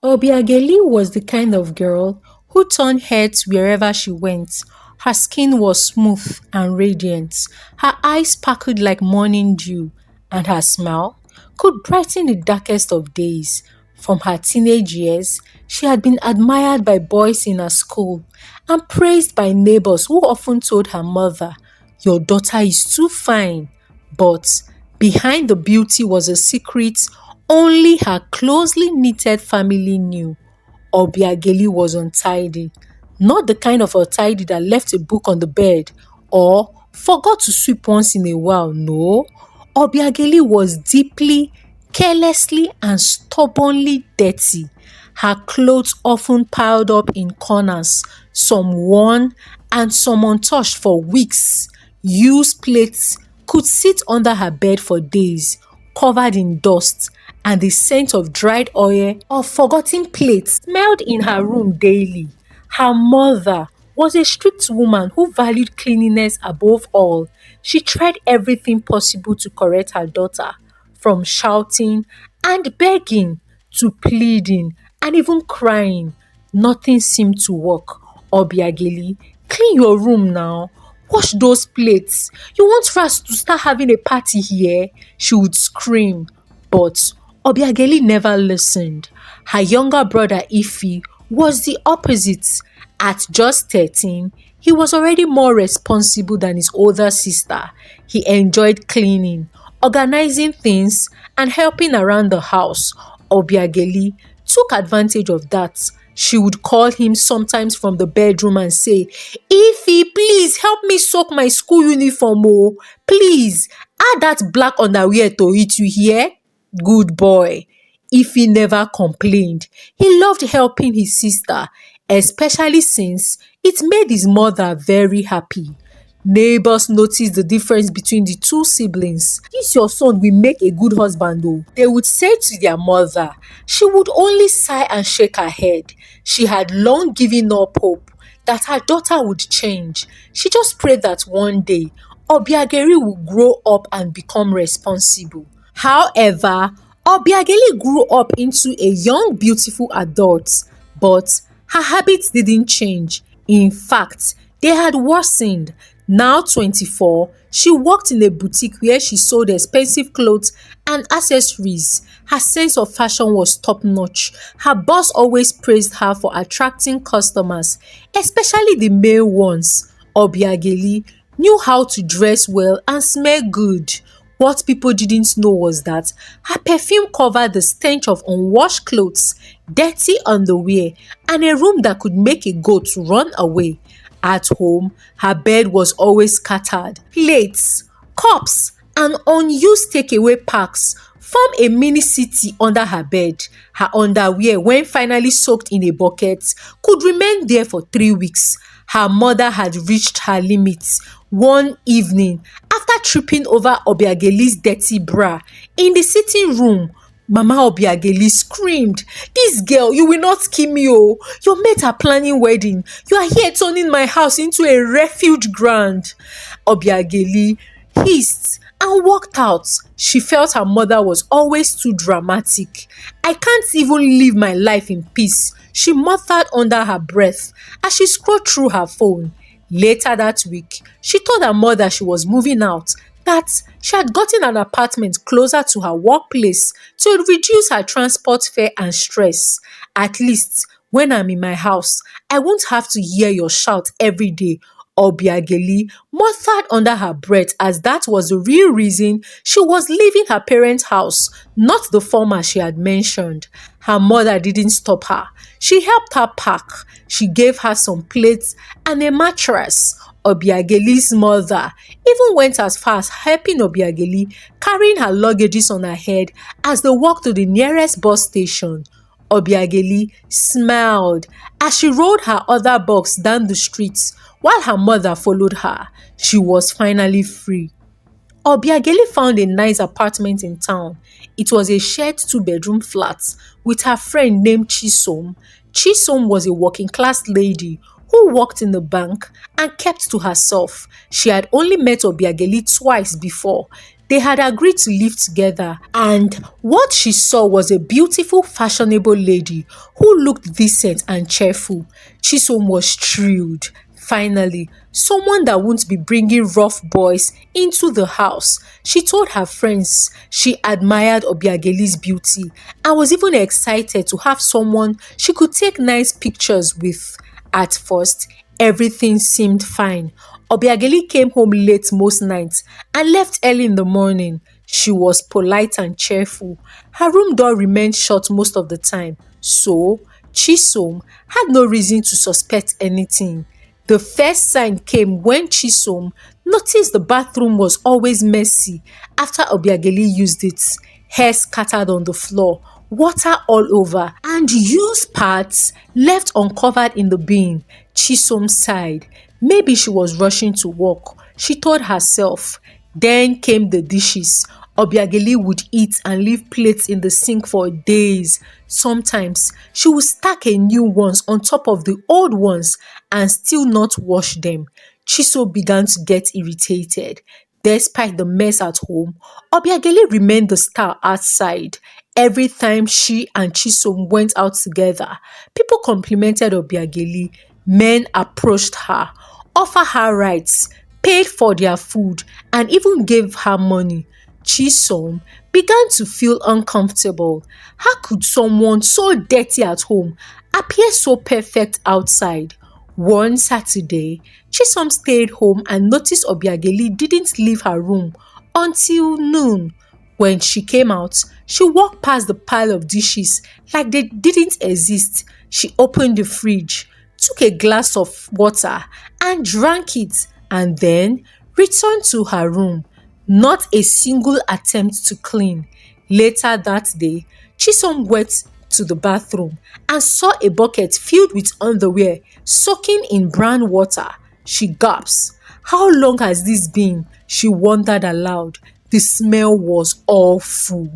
Obiageli was the kind of girl who turned heads wherever she went. Her skin was smooth and radiant, her eyes sparkled like morning dew, and her smile could brighten the darkest of days. From her teenage years, she had been admired by boys in her school and praised by neighbors who often told her mother, "Your daughter is too fine." But behind the beauty was a secret only her closely knitted family knew. Obiageli was untidy, not the kind of untidy that left a book on the bed or forgot to sweep once in a while. No, Obiageli was deeply, carelessly, and stubbornly dirty. Her clothes often piled up in corners, some worn and some untouched for weeks. Used plates could sit under her bed for days, covered in dust, and the scent of dried oil or forgotten plates smelled in her room daily. Her mother was a strict woman who valued cleanliness above all. She tried everything possible to correct her daughter, from shouting and begging to pleading and even crying. Nothing seemed to work. Obiageli, clean your room now. Wash those plates. You want us to start having a party here? She would scream. But Obiageli never listened. Her younger brother Ifi was the opposite. At just 13, he was already more responsible than his older sister. He enjoyed cleaning, organizing things, and helping around the house. Obiageli took advantage of that. She would call him sometimes from the bedroom and say, "Ify, please help me soak my school uniform. Oh, please add that black underwear to it, you hear?" Good boy. Ify never complained. He loved helping his sister, especially since it made his mother very happy. Neighbors noticed the difference between the two siblings. "This your son will make a good husband though," they would say to their mother. She would only sigh and shake her head. She had long given up hope that her daughter would change. She just prayed that one day Obiageli would grow up and become responsible. However, Obiageli grew up into a young, beautiful adult, but her habits didn't change. In fact, they had worsened. Now 24, she worked in a boutique where she sold expensive clothes and accessories. Her sense of fashion was top-notch. Her boss always praised her for attracting customers, especially the male ones. Obiageli knew how to dress well and smell good. What people didn't know was that her perfume covered the stench of unwashed clothes, dirty underwear, and a room that could make a goat run away. At home, her bed was always scattered. Plates, cups, and unused takeaway packs form a mini city under her bed. Her underwear, when finally soaked in a bucket, could remain there for 3 weeks. Her mother had reached her limits one evening after tripping over Obiageli's dirty bra in the sitting room. Mama Obiageli screamed, "This girl, you will not kill me oh! Your mates are planning wedding. You are here turning my house into a refuge ground." Obiageli hissed and walked out. She felt her mother was always too dramatic. "I can't even live my life in peace," she muttered under her breath as she scrolled through her phone. Later that week, she told her mother she was moving out, that she had gotten an apartment closer to her workplace to reduce her transport fare and stress. "At least when I'm in my house, I won't have to hear your shout every day," Obiageli muttered under her breath, as that was the real reason she was leaving her parents' house, not the former she had mentioned. Her mother didn't stop her. She helped her pack. She gave her some plates and a mattress. Obiageli's mother even went as far as helping Obiageli carrying her luggages on her head as they walked to the nearest bus station. Obiageli smiled as she rolled her other box down the street while her mother followed her. She was finally free. Obiageli found a nice apartment in town. It was a shared two-bedroom flat with her friend named Chisum. Chisum was a working-class lady who worked in the bank and kept to herself. She had only met Obiageli twice before. They had agreed to live together, and what she saw was a beautiful, fashionable lady who looked decent and cheerful. Chisum was thrilled. Finally, someone that won't be bringing rough boys into the house. She told her friends she admired Obiageli's beauty and was even excited to have someone she could take nice pictures with. At first, everything seemed fine. Obiageli came home late most nights and left early in the morning. She was polite and cheerful. Her room door remained shut most of the time, so Chisom had no reason to suspect anything. The first sign came when Chisom noticed the bathroom was always messy after Obiageli used it. Hair scattered on the floor, water all over, and used parts left uncovered in the bin. Chisom sighed. Maybe she was rushing to work, she told herself. Then came the dishes. Obiageli would eat and leave plates in the sink for days. Sometimes she would stack a new ones on top of the old ones and still not wash them. Chiso began to get irritated. Despite the mess at home, Obiageli remained the star outside. Every time she and Chisom went out together, people complimented Obiageli. Men approached her, offered her rights, paid for their food, and even gave her money. Chisom began to feel uncomfortable. How could someone so dirty at home appear so perfect outside? One Saturday, Chisom stayed home and noticed Obiageli didn't leave her room until noon. When she came out, she walked past the pile of dishes like they didn't exist. She opened the fridge, took a glass of water and drank it, and then returned to her room. Not a single attempt to clean. Later that day, Chisom went to the bathroom and saw a bucket filled with underwear soaking in brown water. She gasped. How long has this been? She wondered aloud. The smell was awful.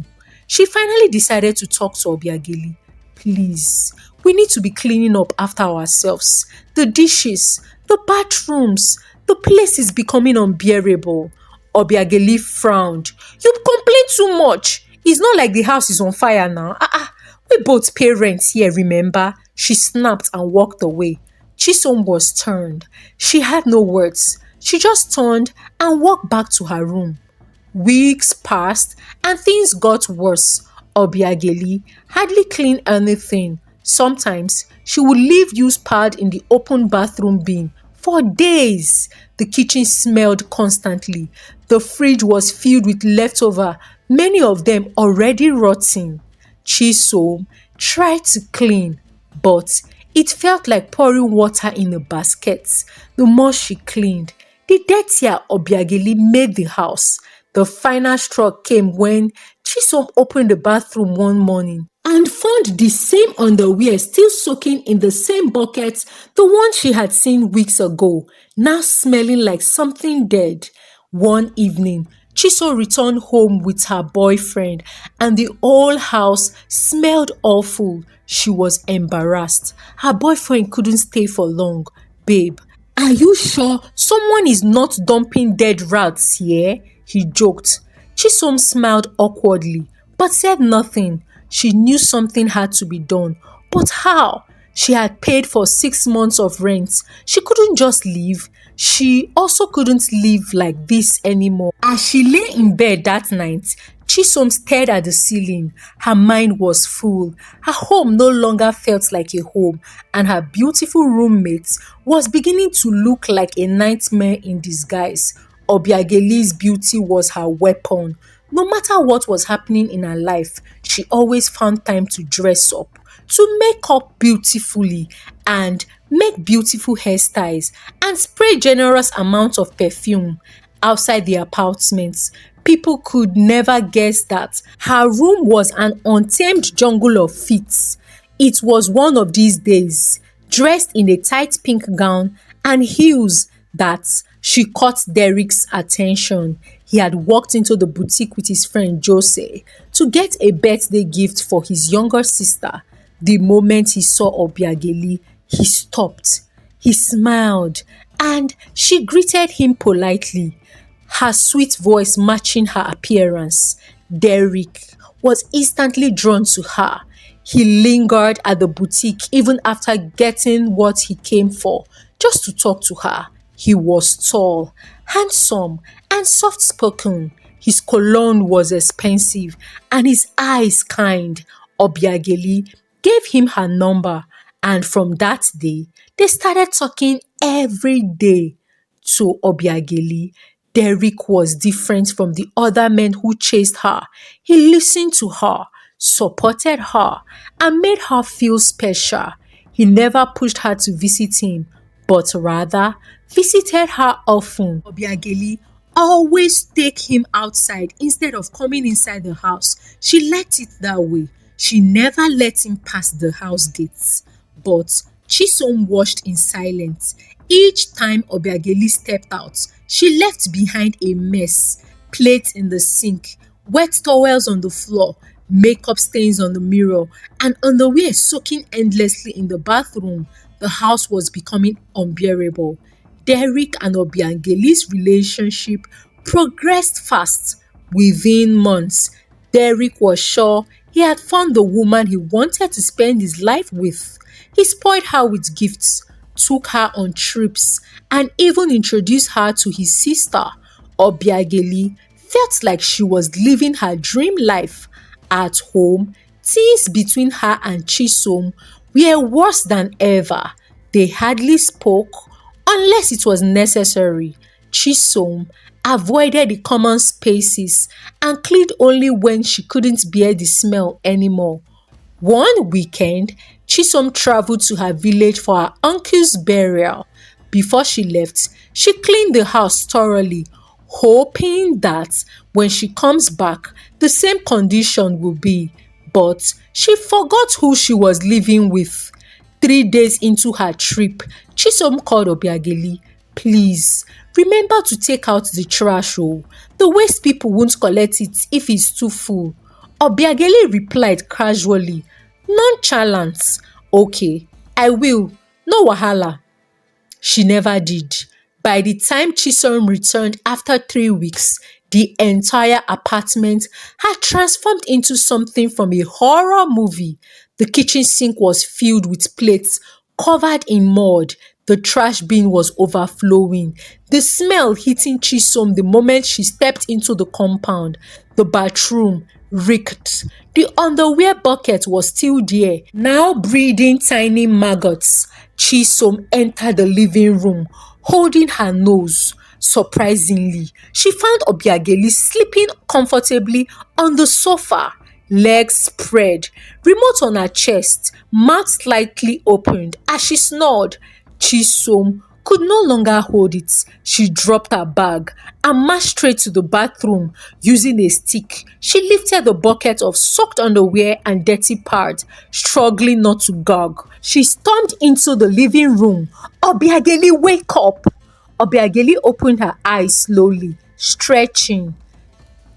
She finally decided to talk to Obiageli. Please, we need to be cleaning up after ourselves. The dishes, the bathrooms, the place is becoming unbearable. Obiageli frowned. You complain too much. It's not like the house is on fire now. We both pay rent here, remember? She snapped and walked away. Chisom was turned. She had no words. She just turned and walked back to her room. Weeks passed and things got worse. Obiageli hardly cleaned anything. Sometimes she would leave used pad in the open bathroom bin for days. The kitchen smelled constantly. The fridge was filled with leftover, many of them already rotting. Chisom tried to clean, but it felt like pouring water in a basket. The more she cleaned, the dirtier Obiageli made the house. The final straw came when Chisom opened the bathroom one morning and found the same underwear still soaking in the same bucket, the one she had seen weeks ago, now smelling like something dead. One evening, Chisom returned home with her boyfriend and the whole house smelled awful. She was embarrassed. Her boyfriend couldn't stay for long. Babe, are you sure someone is not dumping dead rats here? He joked. Chisom smiled awkwardly but said nothing. She knew something had to be done. But how? She had paid for 6 months of rent. She couldn't just leave. She also couldn't live like this anymore. As she lay in bed that night, Chisom stared at the ceiling. Her mind was full. Her home no longer felt like a home, and her beautiful roommate was beginning to look like a nightmare in disguise. Obiageli's beauty was her weapon. No matter what was happening in her life, she always found time to dress up, to make up beautifully, and make beautiful hairstyles, and spray generous amounts of perfume. Outside the apartment, people could never guess that her room was an untamed jungle of feet. It was one of these days, dressed in a tight pink gown and heels, that she caught Derek's attention. He had walked into the boutique with his friend Jose to get a birthday gift for his younger sister. The moment he saw Obiageli, he stopped. He smiled and she greeted him politely. her sweet voice matching her appearance. Derek was instantly drawn to her. He lingered at the boutique even after getting what he came for, just to talk to her. He was tall, handsome, and soft spoken. His cologne was expensive and his eyes kind. Obiageli gave him her number, and from that day, they started talking every day. To Obiageli, Derek was different from the other men who chased her. He listened to her, supported her, and made her feel special. He never pushed her to visit him, but rather visited her often. Obiageli always take him outside instead of coming inside the house. She liked it that way. She never let him pass the house gates. But Chisum watched in silence. Each time Obiageli stepped out, she left behind a mess: plates in the sink, wet towels on the floor, makeup stains on the mirror, and underwear soaking endlessly in the bathroom. The house was becoming unbearable. Derek and Obiageli's relationship progressed fast. Within months, Derek was sure he had found the woman he wanted to spend his life with. He spoiled her with gifts, took her on trips, and even introduced her to his sister. Obiageli felt like she was living her dream life. At home, things between her and Chisum were worse than ever. They hardly spoke unless it was necessary. Chisum avoided the common spaces and cleaned only when she couldn't bear the smell anymore. One weekend, Chisum traveled to her village for her uncle's burial. Before she left, she cleaned the house thoroughly, hoping that when she comes back, the same condition will be. But she forgot who she was living with. 3 days into her trip, Chisum called Obiageli. Please, remember to take out the trash. Oh. The waste people won't collect it if it's too full. Obiageli replied casually, nonchalant, okay, I will, no wahala. She never did. By the time Chisum returned after 3 weeks, the entire apartment had transformed into something from a horror movie. The kitchen sink was filled with plates covered in mud. The trash bin was overflowing. The smell hitting Chisum the moment she stepped into the compound. The bathroom reeked. The underwear bucket was still there, now breeding tiny maggots. Chisum entered the living room, holding her nose. Surprisingly, she found Obiageli sleeping comfortably on the sofa, legs spread, remote on her chest, mouth slightly opened as she snored. Chisum could no longer hold it. She dropped her bag and marched straight to the bathroom. Using a stick, she lifted the bucket of soaked underwear and dirty pads, struggling not to gag. She stormed into the living room. Obiageli, wake up! Obiageli opened her eyes slowly, stretching.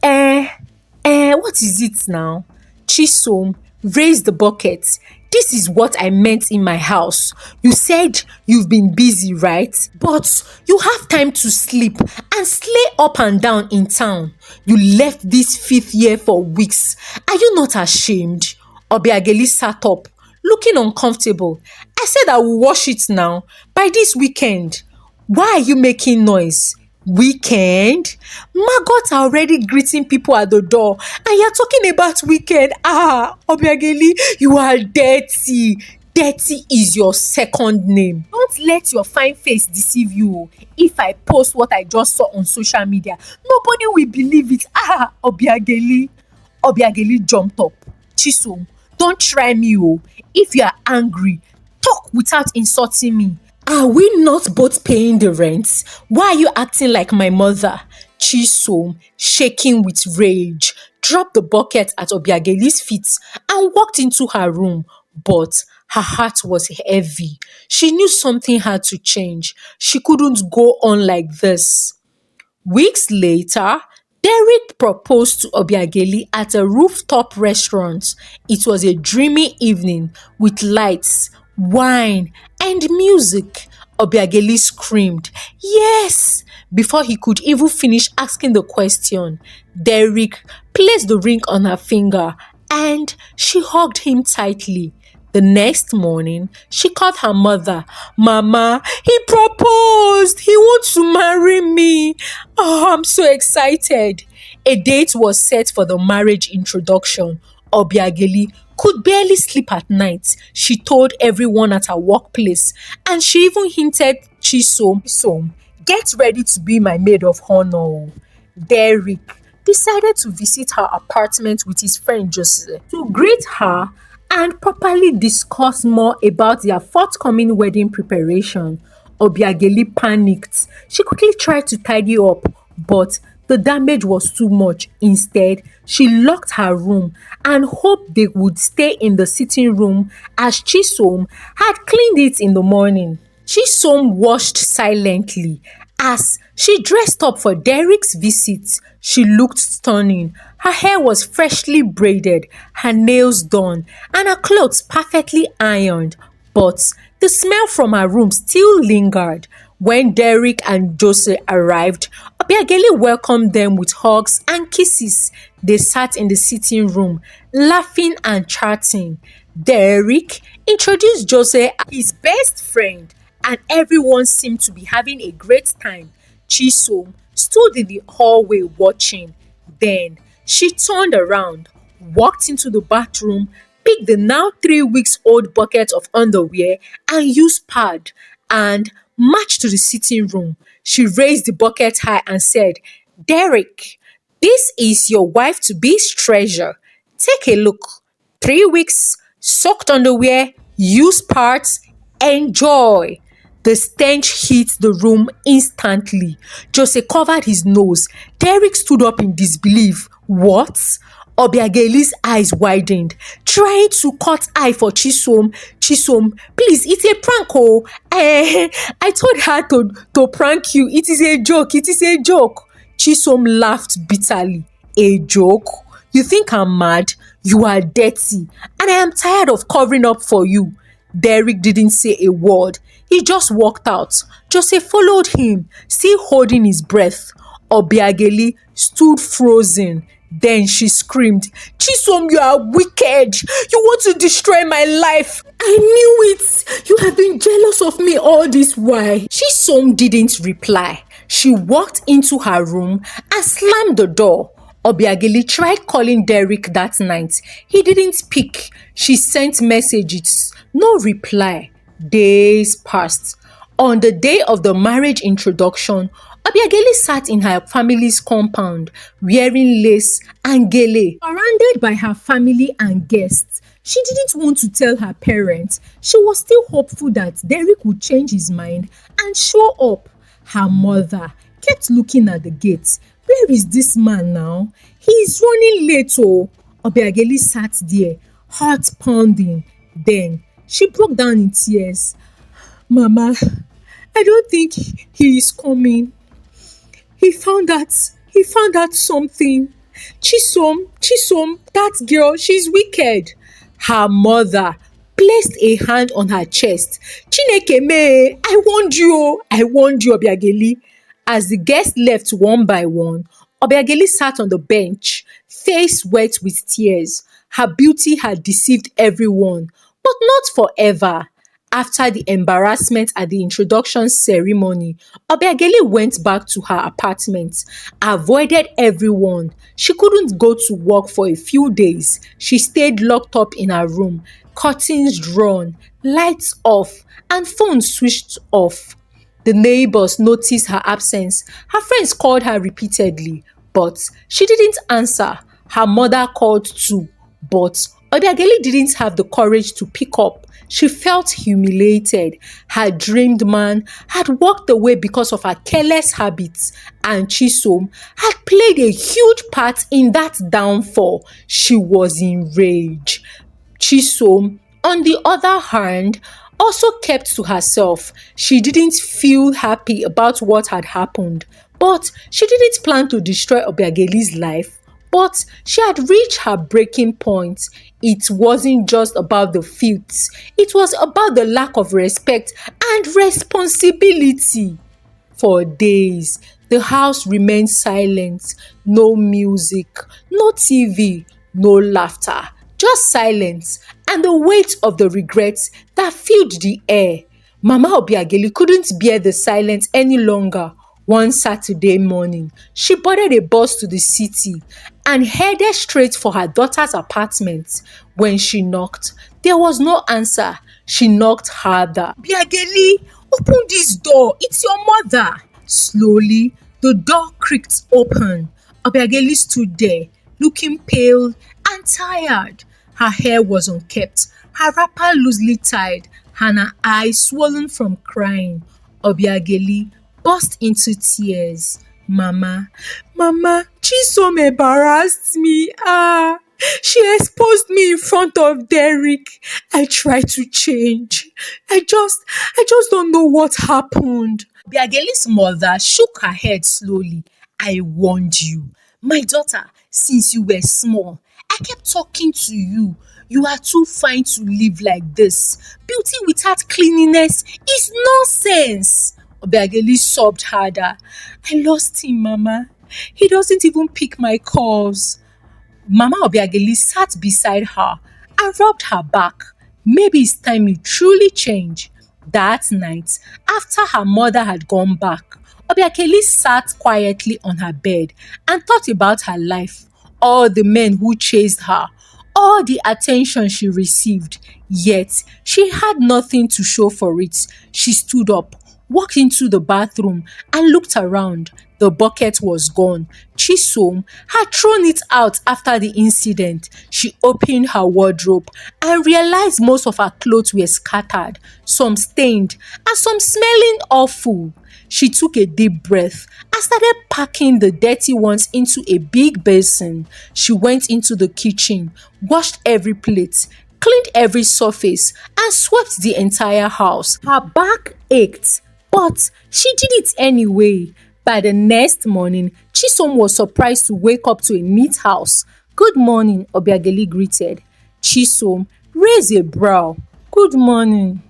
What is it now? Chisum raised the bucket. This is what I meant in my house. You said you've been busy, right? But you have time to sleep and slay up and down in town. You left this fifth year for weeks. Are you not ashamed? Obiageli sat up, looking uncomfortable. I said I will wash it now, by this weekend. Why are you making noise? Weekend? Maggots are already greeting people at the door and you're talking about weekend. Obiageli, you are dirty. Dirty is your second name. Don't let your fine face deceive you. If I post what I just saw on social media, nobody will believe it. Obiageli. Obiageli jumped up. Chisum, don't try me. If you are angry, talk without insulting me. Are we not both paying the rent? Why are you acting like my mother? Chisum, shaking with rage, dropped the bucket at Obiageli's feet and walked into her room. But her heart was heavy. She knew something had to change. She couldn't go on like this. Weeks later, Derek proposed to Obiageli at a rooftop restaurant. It was a dreamy evening with lights, wine, and music. Obiageli screamed, "Yes!" Before he could even finish asking the question, Derek placed the ring on her finger and she hugged him tightly. The next morning, she called her mother. "Mama, he proposed! He wants to marry me! Oh, I'm so excited!" A date was set for the marriage introduction. Obiageli could barely sleep at night. She told everyone at her workplace, and she even hinted Chisum, "Get ready to be my maid of honor." Derek decided to visit her apartment with his friend Joseph to greet her and properly discuss more about their forthcoming wedding preparation. Obiageli panicked. She quickly tried to tidy up, but the damage was too much. Instead, she locked her room and hoped they would stay in the sitting room as Chisum had cleaned it in the morning. Chisum watched silently as she dressed up for Derek's visit. She looked stunning. Her hair was freshly braided, her nails done, and her clothes perfectly ironed. But the smell from her room still lingered. When Derek and Jose arrived, Obiageli welcomed them with hugs and kisses. They sat in the sitting room, laughing and chatting. Derek introduced Jose as his best friend, and everyone seemed to be having a great time. Chisum stood in the hallway watching. Then she turned around, walked into the bathroom, picked the now 3 weeks old bucket of underwear and used pad and marched to the sitting room. She raised the bucket high and said, "Derek, this is your wife to be's treasure. Take a look. 3 weeks, soaked underwear, used parts, enjoy." The stench hit the room instantly. Jose covered his nose. Derek stood up in disbelief. "What?" Obiageli's eyes widened, trying to cut eye for Chisum. "Chisum, please, it's a prank, oh. I told her to prank you. It is a joke, it is a joke." Chisum laughed bitterly. "A joke? You think I'm mad? You are dirty, and I am tired of covering up for you." Derek didn't say a word. He just walked out. Jose followed him, still holding his breath. Obiageli stood frozen. Then she screamed, "Chisum, you are wicked. You want to destroy my life. I knew it. You have been jealous of me all this while." Chisum didn't reply. She walked into her room and slammed the door. Obiageli tried calling Derek that night. He didn't pick. She sent messages. No reply. Days passed. On the day of the marriage introduction, Obiageli sat in her family's compound, wearing lace and gele, surrounded by her family and guests. She didn't want to tell her parents. She was still hopeful that Derek would change his mind and show up. Her mother kept looking at the gate. Where is this man now? He's running late, oh. Obiageli sat there, heart pounding. Then she broke down in tears. "Mama, I don't think he is coming. He found out something. Chisum, that girl, she's wicked." Her mother placed a hand on her chest. "Chineke me, I warned you, Obiageli." As the guests left one by one, Obiageli sat on the bench, face wet with tears. Her beauty had deceived everyone, but not forever. After the embarrassment at the introduction ceremony, Obiageli went back to her apartment, avoided everyone. She couldn't go to work for a few days. She stayed locked up in her room, curtains drawn, lights off, and phone switched off. The neighbors noticed her absence. Her friends called her repeatedly, but she didn't answer. Her mother called too, but Obiageli didn't have the courage to pick up. She felt humiliated. Her dreamed man had walked away because of her careless habits, and Chisum had played a huge part in that downfall. She was enraged. Chisum, on the other hand, also kept to herself. She didn't feel happy about what had happened, but she didn't plan to destroy Obiageli's life. But she had reached her breaking point. it wasn't just about the filth, it was about the lack of respect and responsibility. For days, the house remained silent. No music, no TV, no laughter, just silence and the weight of the regrets that filled the air. Mama Obiageli couldn't bear the silence any longer. One Saturday morning, she boarded a bus to the city and headed straight for her daughter's apartment. When she knocked, there was no answer. She knocked harder. Obiageli, open this door. It's your mother. Slowly, the door creaked open. Obiageli stood there, looking pale and tired. Her hair was unkempt, her wrapper loosely tied, and her eyes swollen from crying. Obiageli burst into tears. Mama, Chisum embarrassed me. She exposed me in front of Derek. I tried to change. I just don't know what happened. Biageli's mother shook her head slowly. I warned you. My daughter, since you were small, I kept talking to you. You are too fine to live like this. Beauty without cleanliness is nonsense. Obiageli sobbed harder. I lost him, Mama. He doesn't even pick my calls. Mama Obiageli sat beside her and rubbed her back. Maybe it's time you truly change. That night, after her mother had gone back, Obiageli sat quietly on her bed and thought about her life, all the men who chased her, all the attention she received, yet she had nothing to show for it. She stood up, walked into the bathroom and looked around. The bucket was gone. Chisum had thrown it out after the incident. She opened her wardrobe and realized most of her clothes were scattered, some stained and some smelling awful. She took a deep breath and started packing the dirty ones into a big basin. She went into the kitchen, washed every plate, cleaned every surface and swept the entire house. Her back ached, but she did it anyway. By the next morning, Chisum was surprised to wake up to a neat house. Good morning, Obiageli greeted. Chisum raised a brow. Good morning.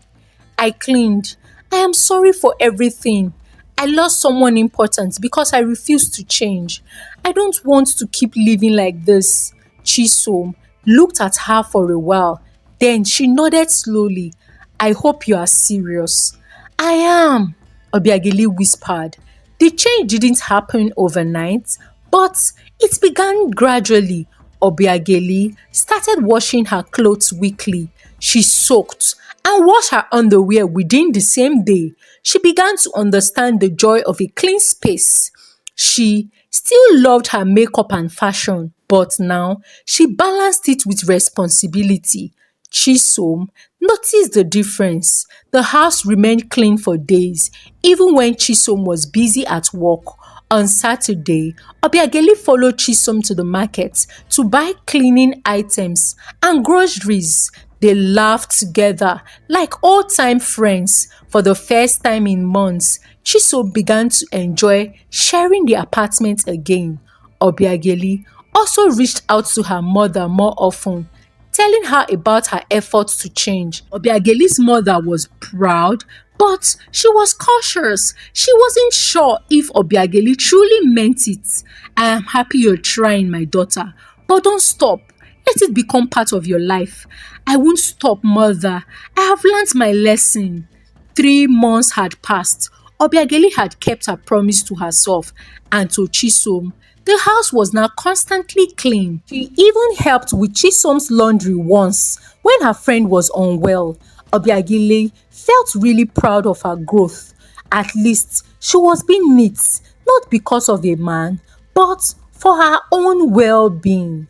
I cleaned. I am sorry for everything. I lost someone important because I refused to change. I don't want to keep living like this. Chisum looked at her for a while. Then she nodded slowly. I hope you are serious. I am, Obiageli whispered. The change didn't happen overnight, but it began gradually. Obiageli started washing her clothes weekly. She soaked and washed her underwear within the same day. She began to understand the joy of a clean space. She still loved her makeup and fashion, but now she balanced it with responsibility. Chisum noticed the difference. The house remained clean for days, even when Chisum was busy at work. On Saturday, Obiageli followed Chisum to the market to buy cleaning items and groceries. They laughed together like old-time friends. For the first time in months, Chisum began to enjoy sharing the apartment again. Obiageli also reached out to her mother more often, telling her about her efforts to change. Obiageli's mother was proud, but she was cautious. She wasn't sure if Obiageli truly meant it. I am happy you're trying, my daughter, but don't stop. Let it become part of your life. I won't stop, mother. I have learnt my lesson. 3 months had passed. Obiageli had kept her promise to herself and to Chisum. The house was now constantly clean. She even helped with Chisum's laundry once when her friend was unwell. Obiageli felt really proud of her growth. At least she was being neat, not because of a man, but for her own well-being.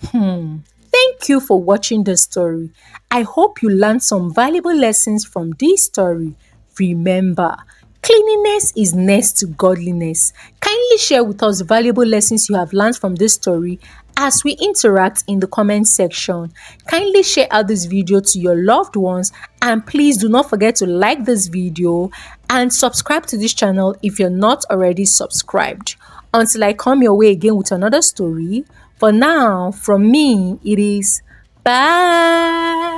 Thank you for watching the story. I hope you learned some valuable lessons from this story. Remember, cleanliness is next to godliness. Kindly share with us valuable lessons you have learned from this story as we interact in the comment section. Kindly share out this video to your loved ones, and please do not forget to like this video and subscribe to this channel if you're not already subscribed. Until I come your way again with another story, for now, from me, it is bye. Bye.